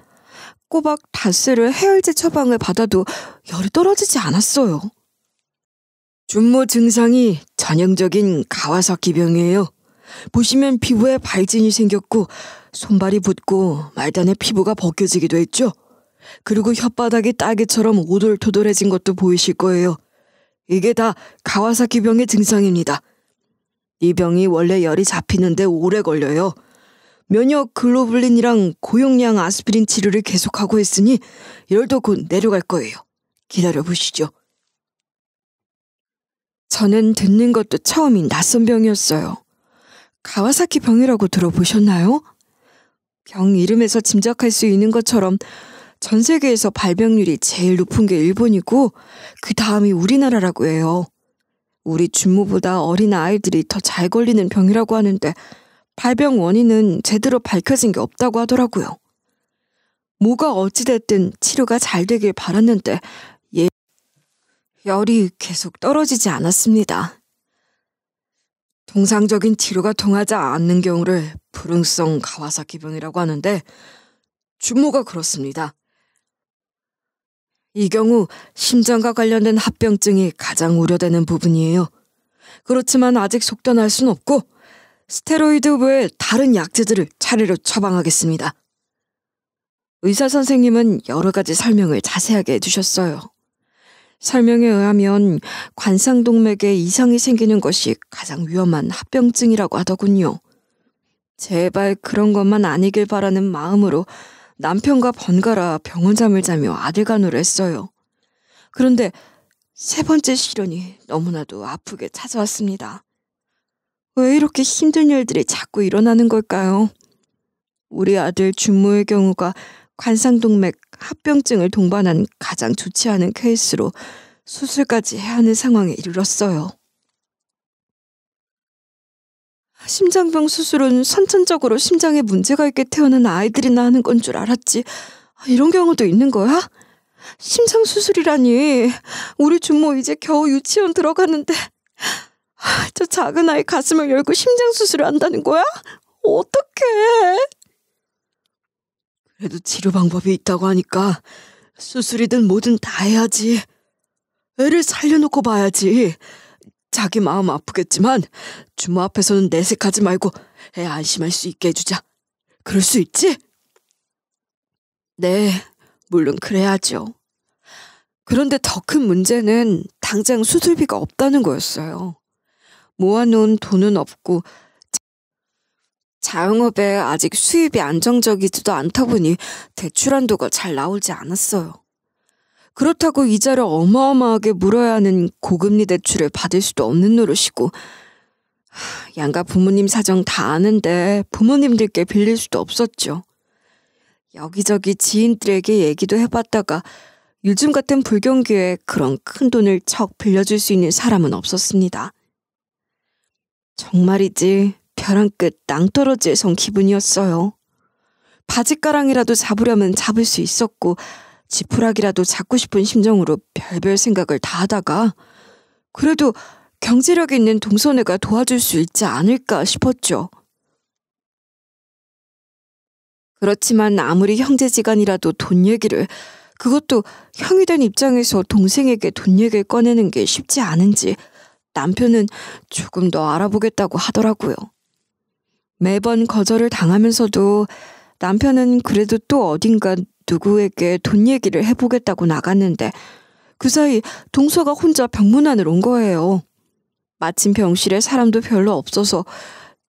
꼬박 닷새를 해열제 처방을 받아도 열이 떨어지지 않았어요. 준모 증상이 전형적인 가와사키병이에요. 보시면 피부에 발진이 생겼고 손발이 붓고 말단에 피부가 벗겨지기도 했죠. 그리고 혓바닥이 딸기처럼 오돌토돌해진 것도 보이실 거예요. 이게 다 가와사키병의 증상입니다. 이 병이 원래 열이 잡히는데 오래 걸려요. 면역 글로불린이랑 고용량 아스피린 치료를 계속하고 있으니 열도 곧 내려갈 거예요. 기다려보시죠. 저는 듣는 것도 처음인 낯선 병이었어요. 가와사키 병이라고 들어보셨나요? 병 이름에서 짐작할 수 있는 것처럼 전 세계에서 발병률이 제일 높은 게 일본이고 그 다음이 우리나라라고 해요. 우리 준모보다 어린 아이들이 더 잘 걸리는 병이라고 하는데 발병 원인은 제대로 밝혀진 게 없다고 하더라고요. 뭐가 어찌됐든 치료가 잘 되길 바랐는데 열이 계속 떨어지지 않았습니다. 통상적인 치료가 통하지 않는 경우를 불응성 가와사키병이라고 하는데 준모가 그렇습니다. 이 경우 심장과 관련된 합병증이 가장 우려되는 부분이에요. 그렇지만 아직 속단할 순 없고 스테로이드 외에 다른 약제들을 차례로 처방하겠습니다. 의사 선생님은 여러 가지 설명을 자세하게 해주셨어요. 설명에 의하면 관상동맥에 이상이 생기는 것이 가장 위험한 합병증이라고 하더군요. 제발 그런 것만 아니길 바라는 마음으로 남편과 번갈아 병원잠을 자며 아들간호를 했어요. 그런데 세 번째 시련이 너무나도 아프게 찾아왔습니다. 왜 이렇게 힘든 일들이 자꾸 일어나는 걸까요? 우리 아들 준모의 경우가 관상동맥 합병증을 동반한 가장 좋지 않은 케이스로 수술까지 해야 하는 상황에 이르렀어요. 심장병 수술은 선천적으로 심장에 문제가 있게 태어난 아이들이나 하는 건 줄 알았지. 이런 경우도 있는 거야? 심장 수술이라니. 우리 준모 이제 겨우 유치원 들어가는데 저 작은 아이 가슴을 열고 심장 수술을 한다는 거야? 어떡해. 그래도 치료 방법이 있다고 하니까 수술이든 뭐든 다 해야지. 애를 살려놓고 봐야지. 자기 마음 아프겠지만 준모 앞에서는 내색하지 말고 애 안심할 수 있게 해주자. 그럴 수 있지? 네, 물론 그래야죠. 그런데 더 큰 문제는 당장 수술비가 없다는 거였어요. 모아놓은 돈은 없고 자영업에 아직 수입이 안정적이지도 않다 보니 대출 한도가 잘 나오지 않았어요. 그렇다고 이자를 어마어마하게 물어야 하는 고금리 대출을 받을 수도 없는 노릇이고, 양가 부모님 사정 다 아는데 부모님들께 빌릴 수도 없었죠. 여기저기 지인들에게 얘기도 해봤다가 요즘 같은 불경기에 그런 큰 돈을 척 빌려줄 수 있는 사람은 없었습니다. 정말이지 벼랑 끝 낭떠러지에 선 기분이었어요. 바짓가랑이라도 잡으려면 잡을 수 있었고 지푸라기라도 잡고 싶은 심정으로 별별 생각을 다 하다가 그래도 경제력 있는 동서네가 도와줄 수 있지 않을까 싶었죠. 그렇지만 아무리 형제지간이라도 돈 얘기를, 그것도 형이 된 입장에서 동생에게 돈 얘기를 꺼내는 게 쉽지 않은지 남편은 조금 더 알아보겠다고 하더라고요. 매번 거절을 당하면서도 남편은 그래도 또 어딘가 누구에게 돈 얘기를 해보겠다고 나갔는데 그 사이 동서가 혼자 병문안을 온 거예요. 마침 병실에 사람도 별로 없어서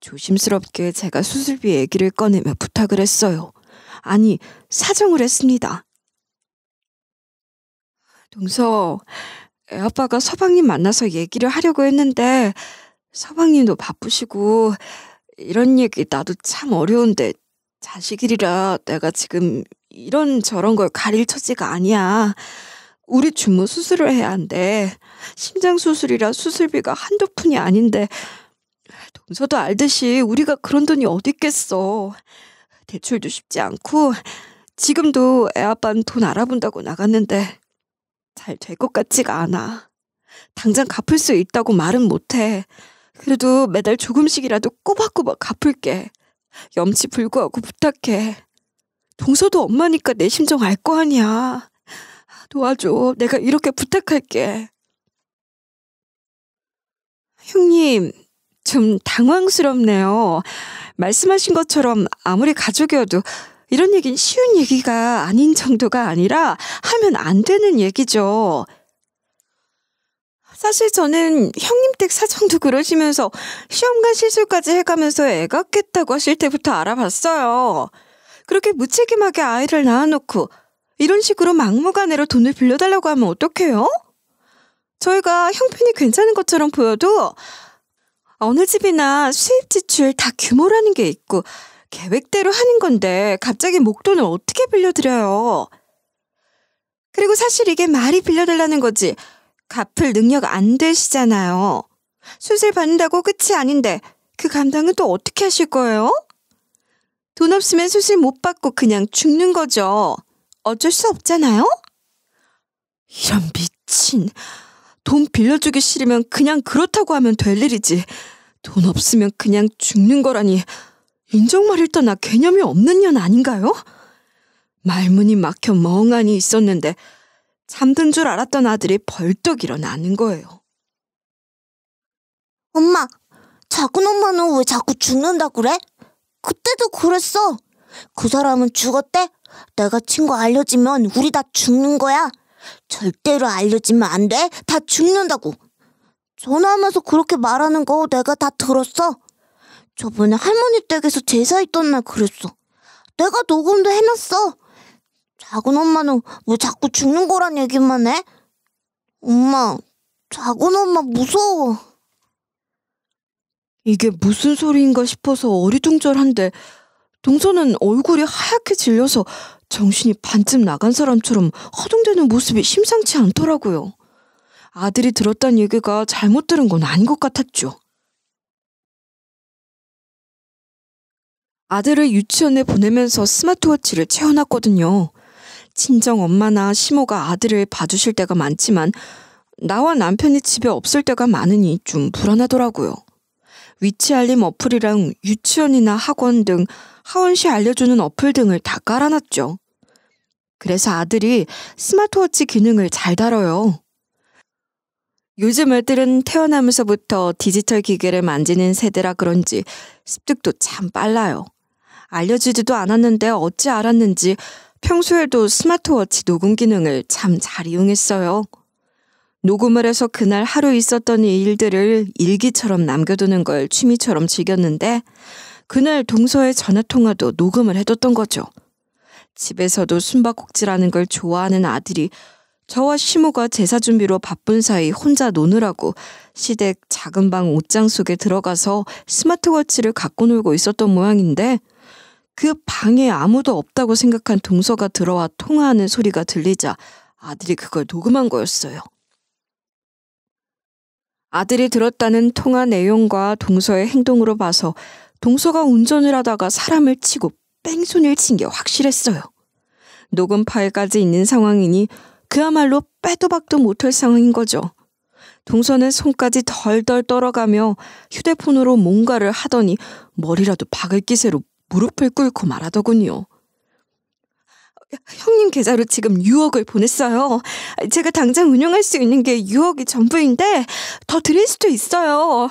조심스럽게 제가 수술비 얘기를 꺼내며 부탁을 했어요. 아니, 사정을 했습니다. 동서, 애아빠가 서방님 만나서 얘기를 하려고 했는데 서방님도 바쁘시고 이런 얘기 나도 참 어려운데 자식이라 내가 지금 이런저런 걸 가릴 처지가 아니야. 우리 준모 수술을 해야 한대. 심장 수술이라 수술비가 한두 푼이 아닌데 동서도 알듯이 우리가 그런 돈이 어디 있겠어. 대출도 쉽지 않고 지금도 애아빠는 돈 알아본다고 나갔는데 잘 될 것 같지가 않아. 당장 갚을 수 있다고 말은 못해. 그래도 매달 조금씩이라도 꼬박꼬박 갚을게. 염치 불구하고 부탁해. 동서도 엄마니까 내 심정 알 거 아니야. 도와줘. 내가 이렇게 부탁할게. 형님, 좀 당황스럽네요. 말씀하신 것처럼 아무리 가족이어도 이런 얘긴 쉬운 얘기가 아닌 정도가 아니라 하면 안 되는 얘기죠. 사실 저는 형님 댁 사정도 그러시면서 시험관 시술까지 해가면서 애 갖겠다고 하실 때부터 알아봤어요. 그렇게 무책임하게 아이를 낳아놓고 이런 식으로 막무가내로 돈을 빌려달라고 하면 어떡해요? 저희가 형편이 괜찮은 것처럼 보여도 어느 집이나 수입 지출 다 규모라는 게 있고 계획대로 하는 건데 갑자기 목돈을 어떻게 빌려드려요? 그리고 사실 이게 말이 빌려달라는 거지 갚을 능력 안 되시잖아요. 수술 받는다고 끝이 아닌데 그 감당은 또 어떻게 하실 거예요? 돈 없으면 수술 못 받고 그냥 죽는 거죠. 어쩔 수 없잖아요? 이런 미친. 돈 빌려주기 싫으면 그냥 그렇다고 하면 될 일이지. 돈 없으면 그냥 죽는 거라니. 인정말일 떠나 개념이 없는 년 아닌가요? 말문이 막혀 멍하니 있었는데 잠든 줄 알았던 아들이 벌떡 일어나는 거예요. 엄마, 작은 엄마는 왜 자꾸 죽는다 그래? 그때도 그랬어. 그 사람은 죽었대? 내가 친 거 알려지면 우리 다 죽는 거야. 절대로 알려지면 안 돼. 다 죽는다고. 전화하면서 그렇게 말하는 거 내가 다 들었어. 저번에 할머니 댁에서 제사 있던 날 그랬어. 내가 녹음도 해놨어. 작은 엄마는 왜 자꾸 죽는 거란 얘기만 해? 엄마, 작은 엄마 무서워. 이게 무슨 소리인가 싶어서 어리둥절한데 동서는 얼굴이 하얗게 질려서 정신이 반쯤 나간 사람처럼 허둥대는 모습이 심상치 않더라고요. 아들이 들었다는 얘기가 잘못 들은 건 아닌 것 같았죠. 아들을 유치원에 보내면서 스마트워치를 채워놨거든요. 친정 엄마나 시모가 아들을 봐주실 때가 많지만 나와 남편이 집에 없을 때가 많으니 좀 불안하더라고요. 위치 알림 어플이랑 유치원이나 학원 등 하원시 알려주는 어플 등을 다 깔아놨죠. 그래서 아들이 스마트워치 기능을 잘 다뤄요. 요즘 애들은 태어나면서부터 디지털 기계를 만지는 세대라 그런지 습득도 참 빨라요. 알려주지도 않았는데 어찌 알았는지 평소에도 스마트워치 녹음 기능을 참 잘 이용했어요. 녹음을 해서 그날 하루 있었던 일들을 일기처럼 남겨두는 걸 취미처럼 즐겼는데 그날 동서의 전화통화도 녹음을 해뒀던 거죠. 집에서도 숨바꼭질하는 걸 좋아하는 아들이 저와 시모가 제사 준비로 바쁜 사이 혼자 노느라고 시댁 작은 방 옷장 속에 들어가서 스마트워치를 갖고 놀고 있었던 모양인데 그 방에 아무도 없다고 생각한 동서가 들어와 통화하는 소리가 들리자 아들이 그걸 녹음한 거였어요. 아들이 들었다는 통화 내용과 동서의 행동으로 봐서 동서가 운전을 하다가 사람을 치고 뺑소니를 친 게 확실했어요. 녹음 파일까지 있는 상황이니 그야말로 빼도 박도 못할 상황인 거죠. 동서는 손까지 덜덜 떨어가며 휴대폰으로 뭔가를 하더니 머리라도 박을 기세로 무릎을 꿇고 말하더군요. 형님 계좌로 지금 6억을 보냈어요. 제가 당장 운용할 수 있는 게 6억이 전부인데 더 드릴 수도 있어요.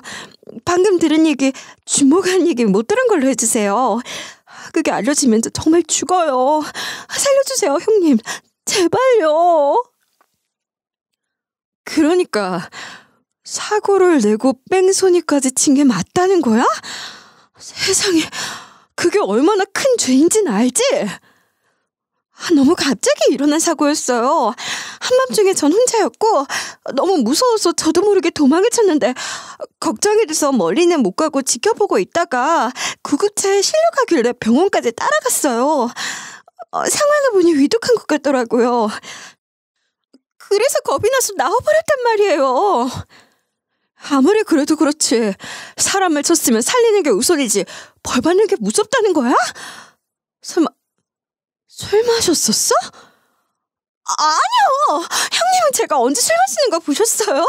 방금 들은 얘기, 주목한 얘기 못 들은 걸로 해주세요. 그게 알려지면 정말 죽어요. 살려주세요, 형님. 제발요. 그러니까 사고를 내고 뺑소니까지 친 게 맞다는 거야? 세상에, 그게 얼마나 큰 죄인지는 알지? 너무 갑자기 일어난 사고였어요. 한밤중에 전 혼자였고 너무 무서워서 저도 모르게 도망을 쳤는데 걱정이 돼서 멀리는 못 가고 지켜보고 있다가 구급차에 실려가길래 병원까지 따라갔어요. 상황을 보니 위독한 것 같더라고요. 그래서 겁이 나서 나와버렸단 말이에요. 아무리 그래도 그렇지 사람을 쳤으면 살리는 게 우선이지 벌 받는 게 무섭다는 거야? 설마 술 마셨었어? 아니요. 형님은 제가 언제 술 마시는 거 보셨어요?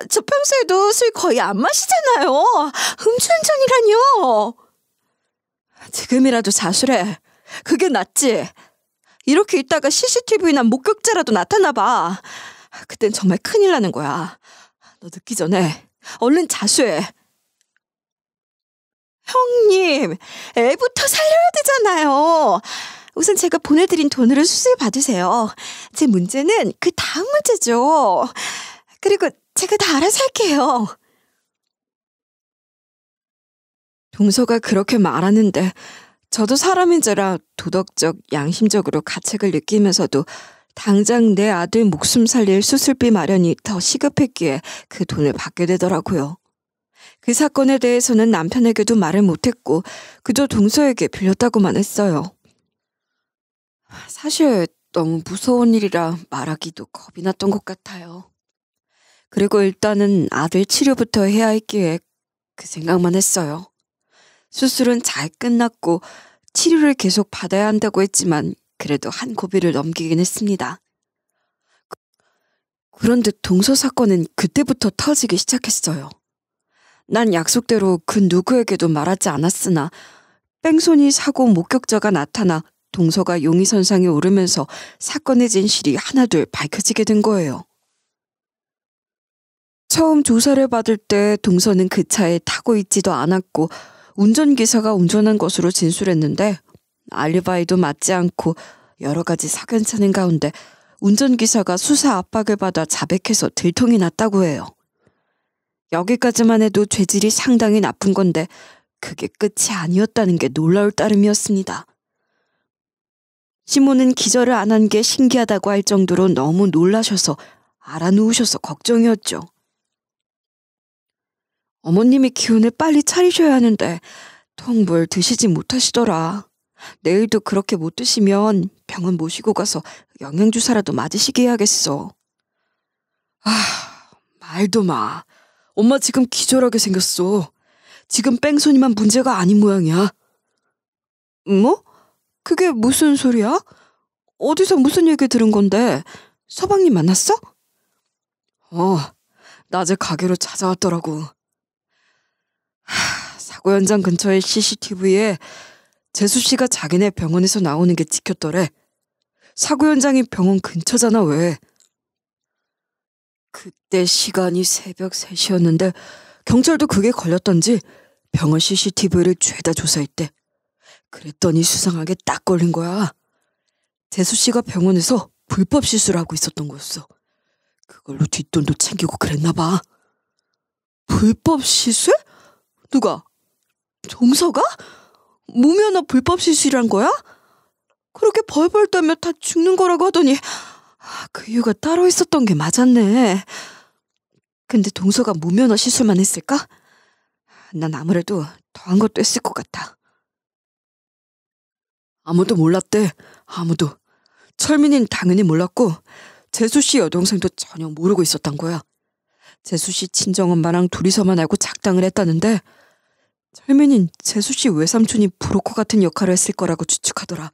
저 평소에도 술 거의 안 마시잖아요. 음주운전이라니요. 지금이라도 자수래. 그게 낫지. 이렇게 있다가 CCTV나 목격자라도 나타나 봐. 그땐 정말 큰일 나는 거야. 너 늦기 전에 얼른 자수해. 형님, 애부터 살려야 되잖아요. 우선 제가 보내드린 돈으로 수술 받으세요. 제 문제는 그 다음 문제죠. 그리고 제가 다 알아서 할게요. 동서가 그렇게 말하는데 저도 사람인지라 도덕적, 양심적으로 가책을 느끼면서도 당장 내 아들 목숨 살릴 수술비 마련이 더 시급했기에 그 돈을 받게 되더라고요. 그 사건에 대해서는 남편에게도 말을 못했고 그저 동서에게 빌렸다고만 했어요. 사실 너무 무서운 일이라 말하기도 겁이 났던 것 같아요. 그리고 일단은 아들 치료부터 해야 했기에 그 생각만 했어요. 수술은 잘 끝났고 치료를 계속 받아야 한다고 했지만 그래도 한 고비를 넘기긴 했습니다. 그런데 동서 사건은 그때부터 터지기 시작했어요. 난 약속대로 그 누구에게도 말하지 않았으나 뺑소니 사고 목격자가 나타나 동서가 용의선상에 오르면서 사건의 진실이 하나둘 밝혀지게 된 거예요. 처음 조사를 받을 때 동서는 그 차에 타고 있지도 않았고 운전기사가 운전한 것으로 진술했는데 알리바이도 맞지 않고 여러 가지 사견찮은 가운데 운전기사가 수사 압박을 받아 자백해서 들통이 났다고 해요. 여기까지만 해도 죄질이 상당히 나쁜 건데 그게 끝이 아니었다는 게 놀라울 따름이었습니다. 시모는 기절을 안 한 게 신기하다고 할 정도로 너무 놀라셔서 알아누우셔서 걱정이었죠. 어머님이 기운을 빨리 차리셔야 하는데 통 뭘 드시지 못하시더라. 내일도 그렇게 못 드시면 병원 모시고 가서 영양주사라도 맞으시게 해야겠어. 말도 마. 엄마 지금 기절하게 생겼어. 지금 뺑소니만 문제가 아닌 모양이야. 뭐? 그게 무슨 소리야? 어디서 무슨 얘기 들은 건데? 서방님 만났어? 낮에 가게로 찾아왔더라고. 사고 현장 근처의 CCTV에 재수 씨가 자기네 병원에서 나오는 게 찍혔더래. 사고 현장이 병원 근처잖아, 왜? 그때 시간이 새벽 3시였는데 경찰도 그게 걸렸던지 병원 CCTV를 죄다 조사했대. 그랬더니 수상하게 딱 걸린 거야. 재수 씨가 병원에서 불법 시술을 하고 있었던 거였어. 그걸로 뒷돈도 챙기고 그랬나 봐. 불법 시술? 누가? 동서가? 무면허 불법 시술이란 거야? 그렇게 벌벌 떨며 다 죽는 거라고 하더니 그 이유가 따로 있었던 게 맞았네. 근데 동서가 무면허 시술만 했을까? 난 아무래도 더한 것도 했을 것 같아. 아무도 몰랐대. 아무도. 철민이는 당연히 몰랐고 재수씨 여동생도 전혀 모르고 있었단 거야. 재수씨 친정엄마랑 둘이서만 알고 작당을 했다는데 철민이는 재수씨 외삼촌이 브로커 같은 역할을 했을 거라고 추측하더라.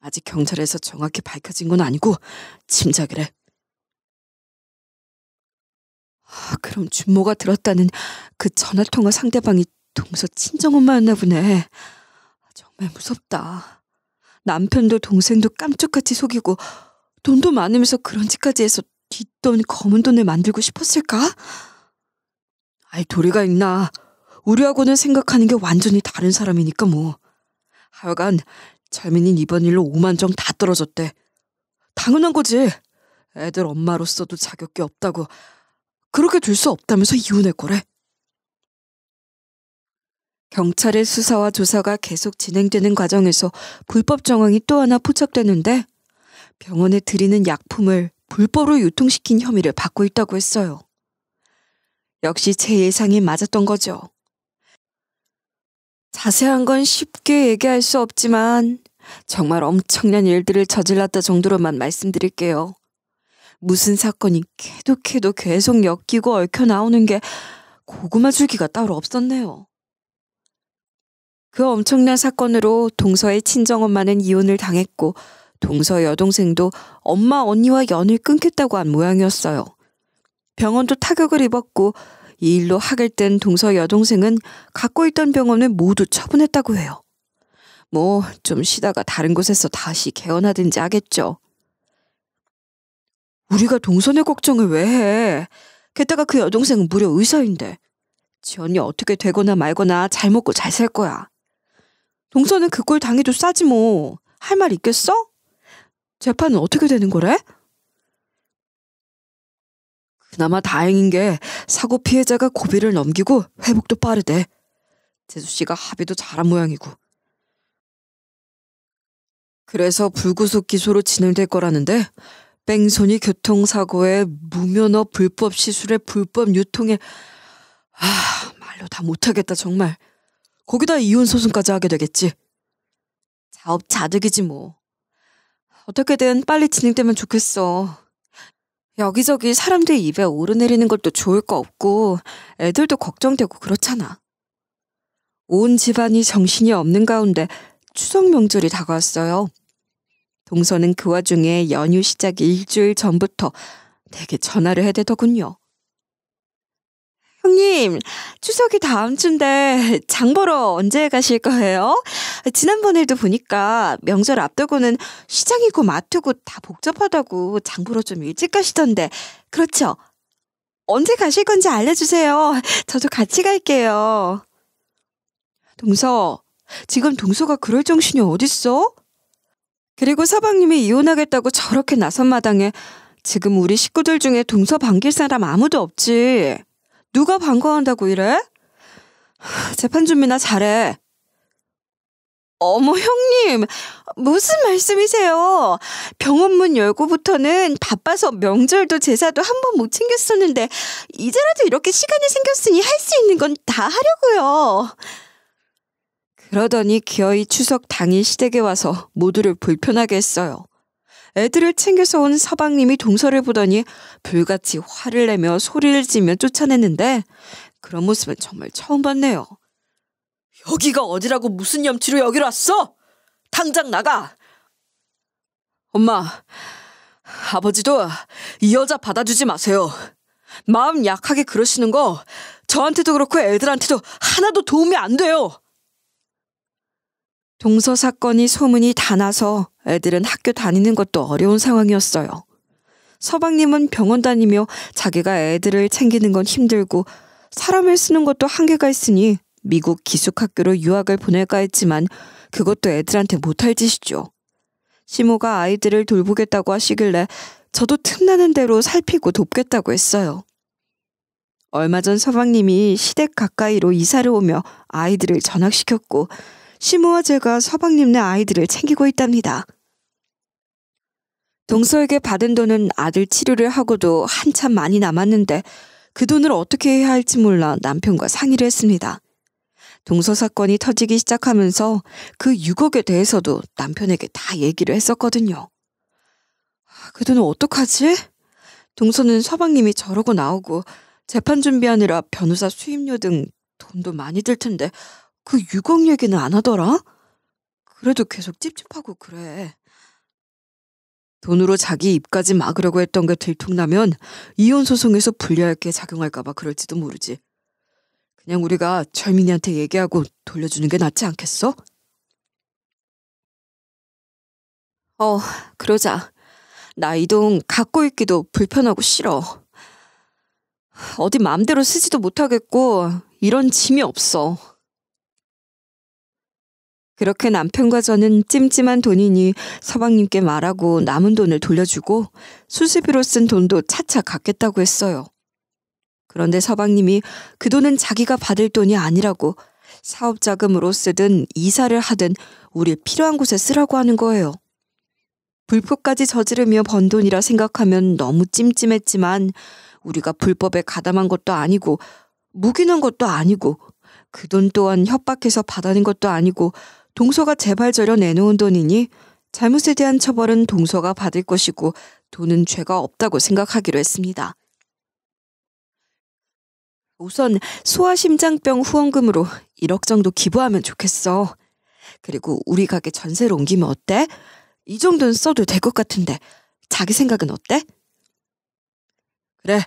아직 경찰에서 정확히 밝혀진 건 아니고 짐작이래. 그럼 준모가 들었다는 그 전화통화 상대방이 동서 친정엄마였나 보네. 정말 무섭다. 남편도 동생도 깜짝같이 속이고 돈도 많으면서 그런 짓까지 해서 뒷돈 검은 돈을 만들고 싶었을까? 아이 도리가 있나. 우리하고는 생각하는 게 완전히 다른 사람이니까 뭐. 하여간 철민이는 이번 일로 5만 정 다 떨어졌대. 당연한 거지. 애들 엄마로서도 자격이 없다고. 그렇게 둘 수 없다면서 이혼할 거래. 경찰의 수사와 조사가 계속 진행되는 과정에서 불법 정황이 또 하나 포착되는데 병원에 들이는 약품을 불법으로 유통시킨 혐의를 받고 있다고 했어요. 역시 제 예상이 맞았던 거죠. 자세한 건 쉽게 얘기할 수 없지만 정말 엄청난 일들을 저질렀다 정도로만 말씀드릴게요. 무슨 사건이 캐도 계속 엮이고 얽혀 나오는 게 고구마 줄기가 따로 없었네요. 그 엄청난 사건으로 동서의 친정엄마는 이혼을 당했고 동서 여동생도 엄마 언니와 연을 끊겠다고 한 모양이었어요. 병원도 타격을 입었고 이 일로 학을 뗀 동서 여동생은 갖고 있던 병원을 모두 처분했다고 해요. 뭐 좀 쉬다가 다른 곳에서 다시 개원하든지 하겠죠. 우리가 동서네 걱정을 왜 해? 게다가 그 여동생은 무려 의사인데 지 언니 어떻게 되거나 말거나 잘 먹고 잘 살 거야. 동서는 그 꼴 당해도 싸지 뭐. 할 말 있겠어? 재판은 어떻게 되는 거래? 그나마 다행인 게 사고 피해자가 고비를 넘기고 회복도 빠르대. 재수씨가 합의도 잘한 모양이고. 그래서 불구속 기소로 진행될 거라는데 뺑소니 교통사고에 무면허 불법 시술에 불법 유통에 말로 다 못하겠다 정말. 거기다 이혼 소송까지 하게 되겠지. 자업자득이지 뭐. 어떻게든 빨리 진행되면 좋겠어. 여기저기 사람들 입에 오르내리는 것도 좋을 거 없고 애들도 걱정되고 그렇잖아. 온 집안이 정신이 없는 가운데 추석 명절이 다가왔어요. 동서는 그 와중에 연휴 시작 일주일 전부터 내게 전화를 해대더군요. 형님, 추석이 다음 주인데 장 보러 언제 가실 거예요? 지난번에도 보니까 명절 앞두고는 시장이고 마트고 다 복잡하다고 장 보러 좀 일찍 가시던데 그렇죠? 언제 가실 건지 알려주세요. 저도 같이 갈게요. 동서, 지금 동서가 그럴 정신이 어딨어? 그리고 서방님이 이혼하겠다고 저렇게 나선 마당에 지금 우리 식구들 중에 동서 반길 사람 아무도 없지. 누가 반가워한다고 이래? 재판 준비나 잘해. 어머 형님, 무슨 말씀이세요? 병원 문 열고부터는 바빠서 명절도 제사도 한 번 못 챙겼었는데 이제라도 이렇게 시간이 생겼으니 할 수 있는 건 다 하려고요. 그러더니 기어이 추석 당일 시댁에 와서 모두를 불편하게 했어요. 애들을 챙겨서 온 서방님이 동서를 보더니 불같이 화를 내며 소리를 지며 쫓아냈는데 그런 모습은 정말 처음 봤네요. 여기가 어디라고 무슨 염치로 여기로 왔어? 당장 나가! 엄마, 아버지도 이 여자 받아주지 마세요. 마음 약하게 그러시는 거 저한테도 그렇고 애들한테도 하나도 도움이 안 돼요. 동서 사건이 소문이 다 나서 애들은 학교 다니는 것도 어려운 상황이었어요. 서방님은 병원 다니며 자기가 애들을 챙기는 건 힘들고 사람을 쓰는 것도 한계가 있으니 미국 기숙학교로 유학을 보낼까 했지만 그것도 애들한테 못할 짓이죠. 시모가 아이들을 돌보겠다고 하시길래 저도 틈나는 대로 살피고 돕겠다고 했어요. 얼마 전 서방님이 시댁 가까이로 이사를 오며 아이들을 전학시켰고 시모와 제가 서방님네 아이들을 챙기고 있답니다. 동서에게 받은 돈은 아들 치료를 하고도 한참 많이 남았는데 그 돈을 어떻게 해야 할지 몰라 남편과 상의를 했습니다. 동서 사건이 터지기 시작하면서 그 6억에 대해서도 남편에게 다 얘기를 했었거든요. 그 돈은 어떡하지? 동서는 서방님이 저러고 나오고 재판 준비하느라 변호사 수임료 등 돈도 많이 들 텐데 그 6억 얘기는 안 하더라? 그래도 계속 찝찝하고 그래. 돈으로 자기 입까지 막으려고 했던 게 들통나면 이혼 소송에서 불리할 게 작용할까 봐 그럴지도 모르지. 그냥 우리가 철민이한테 얘기하고 돌려주는 게 낫지 않겠어? 그러자. 나 이 돈 갖고 있기도 불편하고 싫어. 어디 마음대로 쓰지도 못하겠고 이런 짐이 없어. 그렇게 남편과 저는 찜찜한 돈이니 서방님께 말하고 남은 돈을 돌려주고 수수비로 쓴 돈도 차차 갚겠다고 했어요. 그런데 서방님이 그 돈은 자기가 받을 돈이 아니라고 사업 자금으로 쓰든 이사를 하든 우릴 필요한 곳에 쓰라고 하는 거예요. 불법까지 저지르며 번 돈이라 생각하면 너무 찜찜했지만 우리가 불법에 가담한 것도 아니고 묵인한 것도 아니고 그 돈 또한 협박해서 받아낸 것도 아니고 동서가 제발 저려 내놓은 돈이니 잘못에 대한 처벌은 동서가 받을 것이고 돈은 죄가 없다고 생각하기로 했습니다. 우선 소아심장병 후원금으로 1억 정도 기부하면 좋겠어. 그리고 우리 가게 전세로 옮기면 어때? 이 정도는 써도 될 것 같은데 자기 생각은 어때? 그래.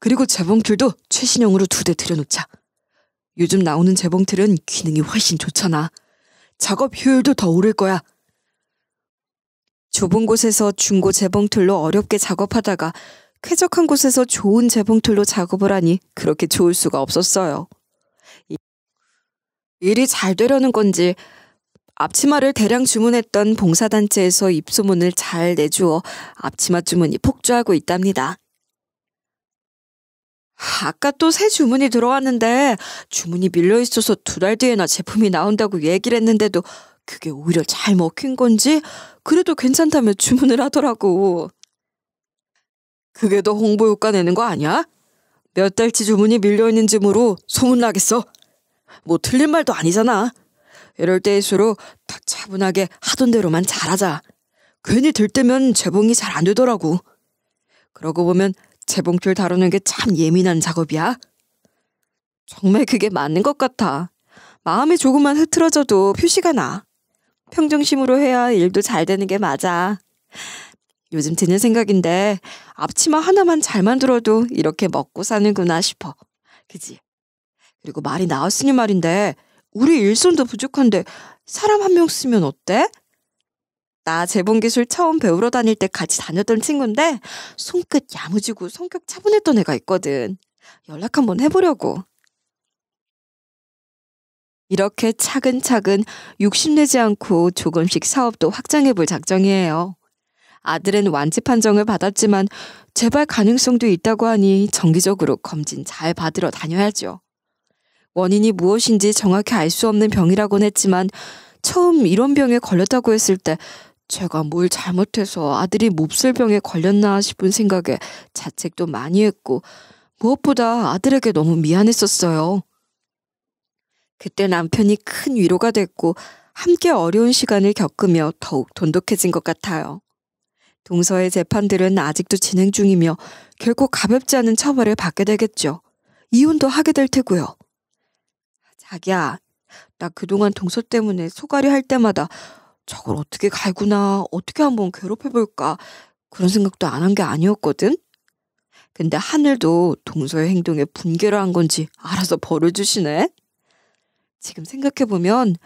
그리고 재봉틀도 최신형으로 2대 들여놓자. 요즘 나오는 재봉틀은 기능이 훨씬 좋잖아. 작업 효율도 더 오를 거야. 좁은 곳에서 중고 재봉틀로 어렵게 작업하다가 쾌적한 곳에서 좋은 재봉틀로 작업을 하니 그렇게 좋을 수가 없었어요. 일이 잘 되려는 건지 앞치마를 대량 주문했던 봉사단체에서 입소문을 잘 내주어 앞치마 주문이 폭주하고 있답니다. 아까 또 새 주문이 들어왔는데 주문이 밀려있어서 2달 뒤에나 제품이 나온다고 얘기를 했는데도 그게 오히려 잘 먹힌 건지 그래도 괜찮다며 주문을 하더라고. 그게 더 홍보 효과 내는 거 아니야? 몇 달치 주문이 밀려있는 즈음으로 소문나겠어. 뭐 틀린 말도 아니잖아. 이럴 때일수록 더 차분하게 하던 대로만 잘하자. 괜히 들뜨면 재봉이 잘 안 되더라고. 그러고 보면 재봉틀 다루는 게 참 예민한 작업이야. 정말 그게 맞는 것 같아. 마음이 조금만 흐트러져도 표시가 나. 평정심으로 해야 일도 잘 되는 게 맞아. 요즘 드는 생각인데 앞치마 하나만 잘 만들어도 이렇게 먹고 사는구나 싶어. 그지? 그리고 말이 나왔으니 말인데 우리 일손도 부족한데 사람 1명 쓰면 어때? 나 재봉기술 처음 배우러 다닐 때 같이 다녔던 친구인데 손끝 야무지고 성격 차분했던 애가 있거든. 연락 한번 해보려고. 이렇게 차근차근 욕심내지 않고 조금씩 사업도 확장해볼 작정이에요. 아들은 완치 판정을 받았지만 재발 가능성도 있다고 하니 정기적으로 검진 잘 받으러 다녀야죠. 원인이 무엇인지 정확히 알 수 없는 병이라고는 했지만 처음 이런 병에 걸렸다고 했을 때 제가 뭘 잘못해서 아들이 몹쓸 병에 걸렸나 싶은 생각에 자책도 많이 했고 무엇보다 아들에게 너무 미안했었어요. 그때 남편이 큰 위로가 됐고 함께 어려운 시간을 겪으며 더욱 돈독해진 것 같아요. 동서의 재판들은 아직도 진행 중이며 결코 가볍지 않은 처벌을 받게 되겠죠. 이혼도 하게 될 테고요. 자기야, 나 그동안 동서 때문에 소갈이 할 때마다 저걸 어떻게 갈구나, 어떻게 한번 괴롭혀볼까 그런 생각도 안 한 게 아니었거든? 근데 하늘도 동서의 행동에 분개를 한 건지 알아서 벌을 주시네? 지금 생각해보면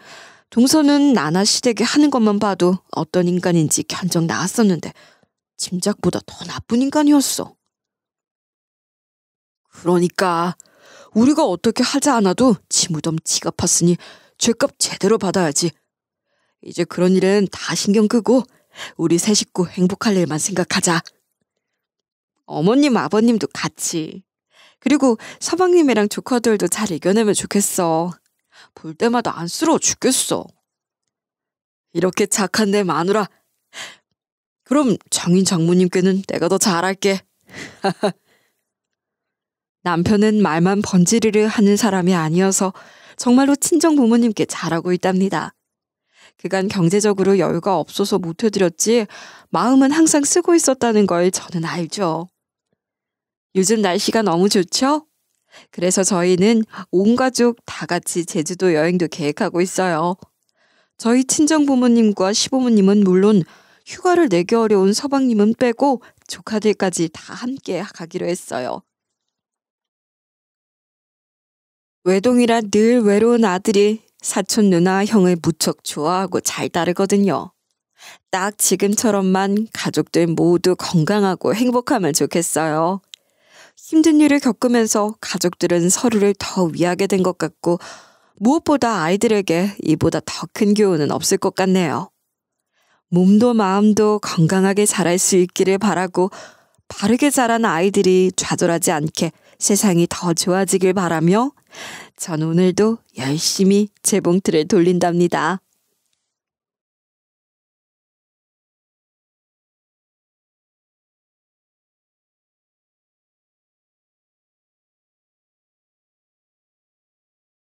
동서는 나나 시댁이 하는 것만 봐도 어떤 인간인지 견적 나왔었는데 짐작보다 더 나쁜 인간이었어. 그러니까 우리가 어떻게 하지 않아도 지 무덤 지가 팠으니 죄값 제대로 받아야지. 이제 그런 일은 다 신경 끄고 우리 세 식구 행복할 일만 생각하자. 어머님, 아버님도 같이. 그리고 서방님이랑 조카들도 잘 이겨내면 좋겠어. 볼 때마다 안쓰러워 죽겠어. 이렇게 착한 내 마누라. 그럼 장인 장모님께는 내가 더 잘할게. 남편은 말만 번지르르 하는 사람이 아니어서 정말로 친정 부모님께 잘하고 있답니다. 그간 경제적으로 여유가 없어서 못해드렸지 마음은 항상 쓰고 있었다는 걸 저는 알죠. 요즘 날씨가 너무 좋죠? 그래서 저희는 온 가족 다 같이 제주도 여행도 계획하고 있어요. 저희 친정 부모님과 시부모님은 물론 휴가를 내기 어려운 서방님은 빼고 조카들까지 다 함께 가기로 했어요. 외동이라 늘 외로운 아들이 사촌 누나 형을 무척 좋아하고 잘 따르거든요. 딱 지금처럼만 가족들 모두 건강하고 행복하면 좋겠어요. 힘든 일을 겪으면서 가족들은 서로를 더 위하게 된 것 같고 무엇보다 아이들에게 이보다 더 큰 교훈은 없을 것 같네요. 몸도 마음도 건강하게 자랄 수 있기를 바라고 바르게 자란 아이들이 좌절하지 않게 세상이 더 좋아지길 바라며 전 오늘도 열심히 제 봉투를 돌린답니다.